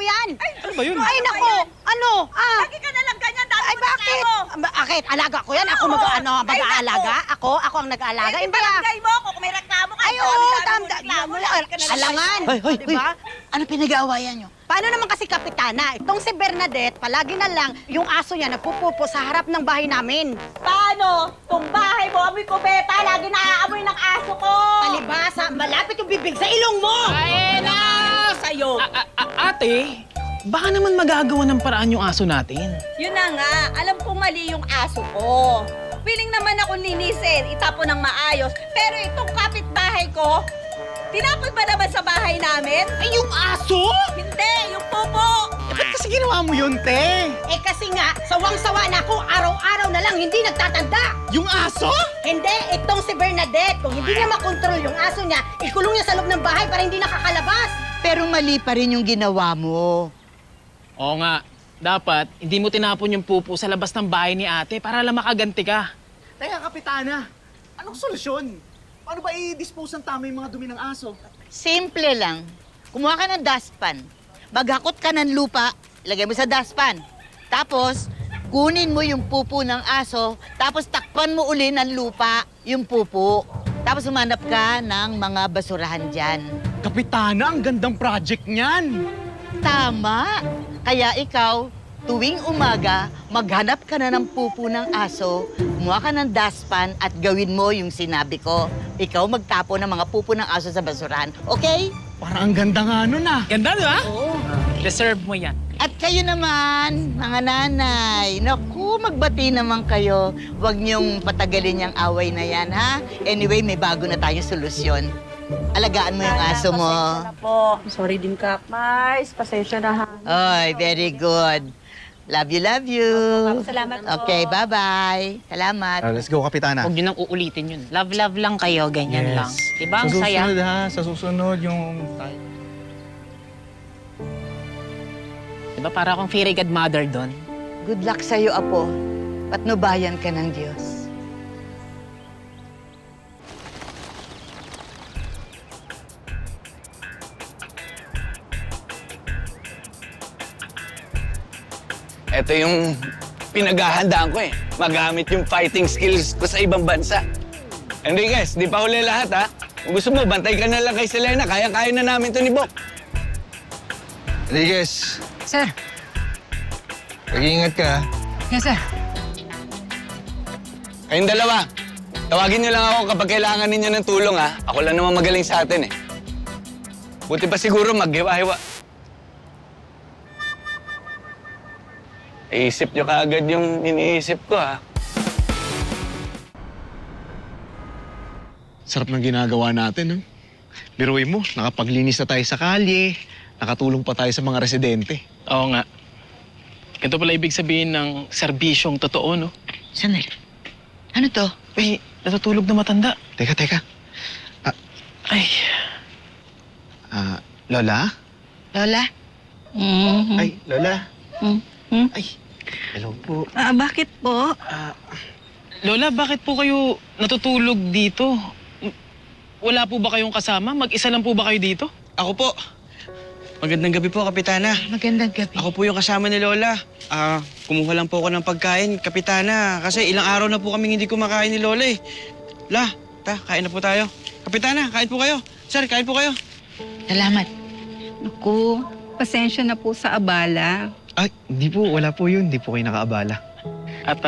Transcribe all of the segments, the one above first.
yan. Ano ba yun? Ay, nako. Ano? Lagi ka na lang ganyan, dami Ay, mo bakit? Bakit? Alaga ko yan? Ako mag-aalaga? Ako ang nag-aalaga? Ay, Hindi ah. barangay mo ako, kung may reklamo ka. Ay, oo, alangan. Hoy, ano pinag-aawayan nyo? Paano naman kasi, Kapitana? Itong si Bernadette, palagi na lang yung aso niya nagpupupo sa harap ng bahay namin. Paano? Kung bahay mo, amoy kubeta, lagi naaamoy ng aso ko. Palibasa, malapit yung bibig sa ilong mo! Ay, na! Sa'yo. Ate, baka naman magagawa ng paraan yung aso natin. Yun na nga, alam kong mali yung aso ko. Piling naman ako linisin, itapon ng maayos. Pero itong kapitbahay ko, tinapon ba naman sa bahay namin? Ay, yung aso? Hindi, yung pupo. Ba't kasi ginawa mo yun, te? Eh kasi nga, sawang-sawa na ako, araw-araw na lang hindi nagtatanda. Yung aso? Hindi, itong si Bernadette, kung hindi niya makontrol yung aso niya, ikulong niya sa loob ng bahay para hindi nakakalabas. Pero mali pa rin yung ginawa mo. Oo nga. Dapat, hindi mo tinapon yung pupo sa labas ng bahay ni ate para lang makaganti ka. Teka, Kapitana, anong solusyon? Paano ba i-dispose ng tama yung mga dumi ng aso? Simple lang. Kumuha ka ng dustpan. Maghakot ka ng lupa, lagay mo sa dustpan. Tapos, kunin mo yung pupo ng aso, tapos takpan mo uli ng lupa yung pupo. Tapos humanap ka ng mga basurahan dyan. Kapitana, ang gandang project niyan! Tama! Kaya ikaw, tuwing umaga, maghanap ka na ng pupo ng aso, kumuha ka ng dustpan at gawin mo yung sinabi ko. Ikaw magtapo ng mga pupo ng aso sa basurahan, okay? Parang ang ganda nga nun ah! Ganda, di ba? Oo. Deserve mo yan. At kayo naman, mga nanay, naku, magbati naman kayo. Huwag niyong patagalin yung away na yan, ha? Anyway, may bago na tayong solusyon. Alagaan mo yung aso mo. Pasensya na po. Sorry din, Kapmars. Pasensya na ha. Oy, very good. Love you, love you. Salamat po. Okay, bye-bye. Salamat. Let's go, Kapitana. Huwag nyo nang uulitin yun. Love-love lang kayo, ganyan lang. Diba? Ang Sa saya. susunod ha, sa susunod yung... Diba para akong fairy godmother doon? Good luck sa'yo, Apo. Patnubayan ka ng Diyos. Ito yung pinaghahandaan ko eh. Magamit yung fighting skills ko sa ibang bansa. Enriquez, di pa huli lahat ha. Kung gusto mo, bantay ka na lang kay Selena. Kaya-kaya na namin to ni Bok. Enriquez, Sir. mag-iingat ka. Yes, sir. Kayong dalawa, tawagin niyo lang ako kapag kailangan ninyo ng tulong ha. Ako lang naman magaling sa atin eh. Buti pa siguro maghiwa-hiwa. Iisip niyo kaagad yung iniisip ko ha. Sarap ng ginagawa natin, no? Biruin mo, nakapaglinis na tayo sa kalye, nakatulong pa tayo sa mga residente. Oo nga. Ito pala ibig sabihin ng serbisyong totoo, no? Sandali. Ano to? May natutulog na matanda. Teka. Ay, Lola? Lola? Ay, Lola. Hmm? Ay, hello po. Bakit po? Lola, bakit po kayo natutulog dito? Wala po ba kayong kasama? Mag-isa lang po ba kayo dito? Ako po. Magandang gabi po, Kapitana. Magandang gabi. Ako po yung kasama ni Lola. Kumuha lang po ako ng pagkain, Kapitana. Kasi ilang araw na po kaming hindi kumakain ni Lola eh. Kain na po tayo. Kapitana, kain po kayo. Sir, kain po kayo. Salamat. Naku, pasensya na po sa abala. Ay, hindi po. Wala po yun. Hindi po kayo nakaabala. At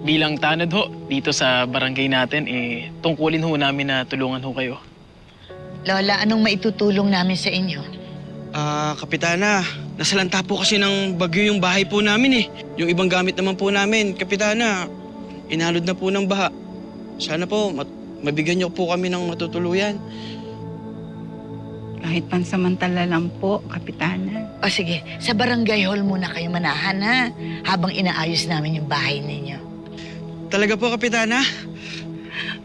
bilang tanod ho, dito sa barangay natin, tungkulin ho namin na tulungan ho kayo. Lola, anong maitutulong namin sa inyo? Kapitana, nasalanta po kasi ng bagyo yung bahay po namin eh. Yung ibang gamit naman po namin, Kapitana, inalod na po ng baha. Sana po, mabigyan niyo po kami ng matutuluyan. Kahit pansamantala lang po, Kapitana. O sige, sa barangay hall muna kayo manahan, ha? Habang inaayos namin yung bahay ninyo. Talaga po, Kapitana?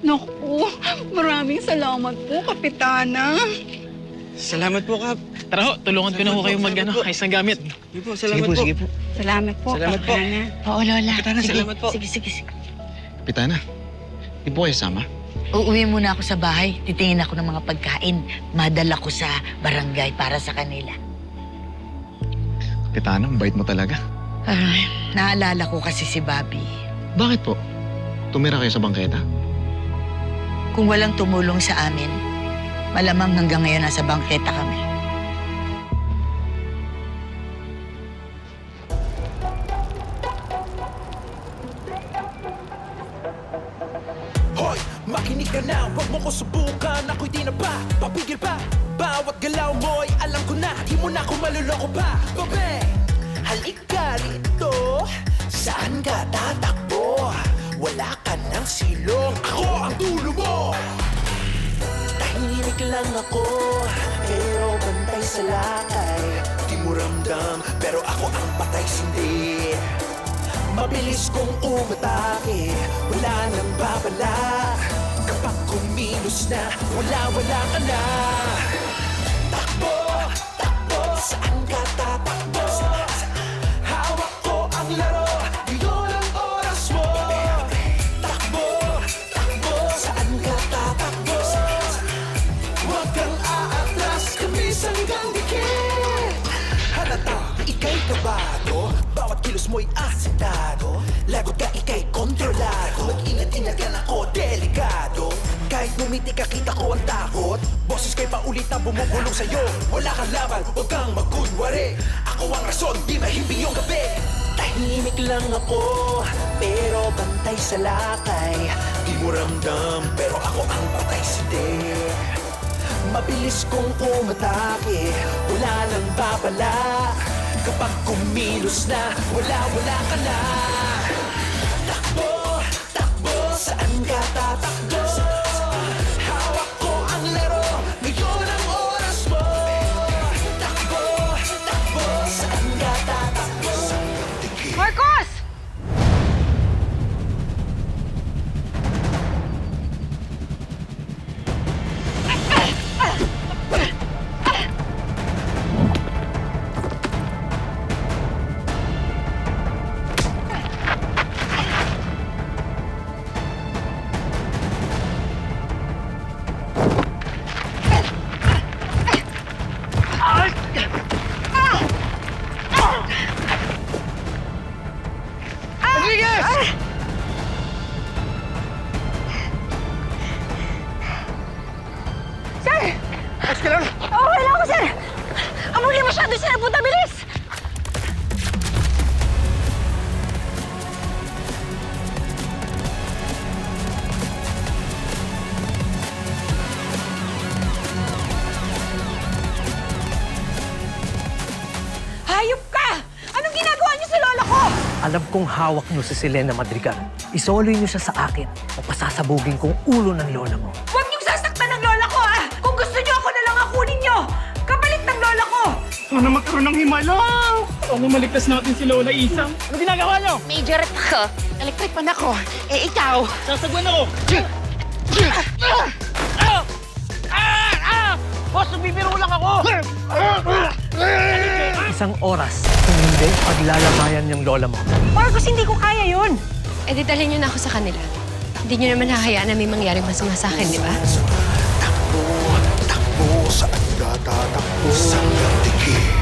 Naku, maraming salamat po, Kapitana. Salamat po, Kap. Tara ho, tulungan ko na ho kayo ayos ng gamit. Sige po, salamat po. Sige po. Salamat po, Salamat po. Kapitana. Oo, Lola. Kapitana, Sige, salamat po. Sige. Kapitana, di po kayo sama? Uuwi muna ako sa bahay. Titingin ako ng mga pagkain. Madala ko sa barangay para sa kanila. Kapitana, ang bait mo talaga. Ay, naalala ko kasi si Bobby. Bakit po? Tumira kayo sa bangketa? Kung walang tumulong sa amin, malamang hanggang ngayon nasa bangketa kami. Hoy, makinig ka na, huwag mo ko subukan. Ako'y di na pa, papigil pa. Bawat galaw mo'y alam ko na, di mo na ako maluloko pa. Babe, halika rito. Saan ka tatakbo? Wala ka ng silong, ako ang dulo mo. Tahimik lang ako, pero bantay sa lakay. Di mo ramdam, pero ako ang patay sindi. Mabilis kong umatake, wala nang babala. Kapag kumilos na, wala ka na. Takbo, takbo, saan ka tatakbo? Hawak ko ang laro, yun ang oras mo. Takbo, takbo, saan ka tatakbo? Huwag kang aatras, kamis hanggang dikit. Halata, ika'y kabado, bawat kilos mo'y asidado. Lagot ka, ika'y kontrolado. Mag-ingat-ingat ka na ako, delikado. Kahit bumiti ka, kita ko ang takot. Boses kay paulit na bumubulong sa'yo. Wala kang laban, huwag kang magkunwari. Ako ang rason, di mahimbing yung gabi. Tahimik lang ako, pero bantay sa lakay. Di mo ramdam, pero ako ang patay sindi. Mabilis kong umatake, wala nang babala. Kapag kumilos na, wala ka na. Takbo, takbo, saan ka tatakbo? Hawak ko ang laro, ngayon ang oras mo. Takbo, takbo, saan ka tatakbo? Marcos! Okay lang ako, sir! Ang muli masyado sila, punta, bilis! Hayop ka! Anong ginagawa niyo sa lola ko? Alam kong hawak niyo si Selena Madrigal. Isoloy niyo siya sa akin o pasasabugin kong ulo ng lola mo. Huwag niyong sasaktan ng lola ko, ah! Kung gusto niyo, ako na lang ang kunin niyo! Kapalit ng lola ko! Sana magkaroon ng himala! Sana maligtas natin si Lola Isang. Ano ginagawa niyo? Major ako. Electric pan ako. Eh, ikaw? Sasagwan ako! Boss, bibiro lang ako! Isang oras, kung hindi, paglalamayan niyang lola mo. Marcos, hindi ko kaya yun. Eh, di dalhin niyo na ako sa kanila. Hindi niyo naman hahayaan na may mangyaring masama sa akin, di ba? Takbo, takbo, saan ka tatakbo? Hanggang dikit.